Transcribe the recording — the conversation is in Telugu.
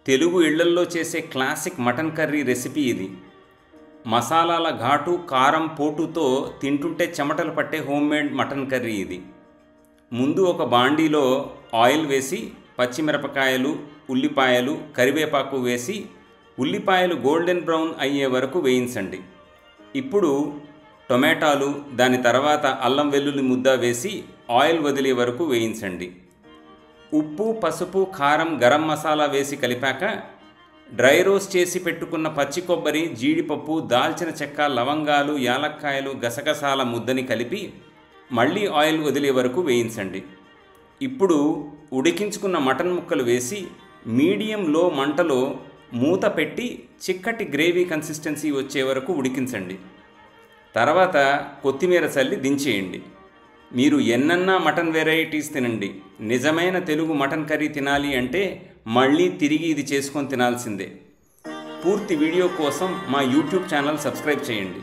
తెలుగు ఇళ్లల్లో చేసే క్లాసిక్ మటన్ కర్రీ రెసిపీ ఇది. మసాలాల ఘాటు, కారం, పోటుతో తింటుంటే చెమటలు పట్టే హోమ్మేడ్ మటన్ కర్రీ ఇది. ముందు ఒక బాండీలో ఆయిల్ వేసి పచ్చిమిరపకాయలు, ఉల్లిపాయలు, కరివేపాకు వేసి ఉల్లిపాయలు గోల్డెన్ బ్రౌన్ అయ్యే వరకు వేయించండి. ఇప్పుడు టొమాటోలు, దాని తర్వాత అల్లం వెల్లుల్లి ముద్ద వేసి ఆయిల్ వదిలే వరకు వేయించండి. ఉప్పు, పసుపు, కారం, గరం మసాలా వేసి కలిపాక డ్రై రోస్ట్ చేసి పెట్టుకున్న పచ్చి కొబ్బరి, జీడిపప్పు, దాల్చిన చెక్క, లవంగాలు, యాలక్కాయలు, గసగసాల ముద్దని కలిపి మళ్ళీ ఆయిల్ వదిలే వరకు వేయించండి. ఇప్పుడు ఉడికించుకున్న మటన్ ముక్కలు వేసి మీడియం లో మంటలో మూత పెట్టి చిక్కటి గ్రేవీ కన్సిస్టెన్సీ వచ్చే వరకు ఉడికించండి. తర్వాత కొత్తిమీర చల్లి దించేయండి. మీరు ఎన్నన్నా మటన్ వెరైటీస్ తినండి, నిజమైన తెలుగు మటన్ కర్రీ తినాలి అంటే మళ్ళీ తిరిగి ఇది చేసుకొని తినాల్సిందే. పూర్తి వీడియో కోసం మా యూట్యూబ్ ఛానల్ సబ్స్క్రైబ్ చేయండి.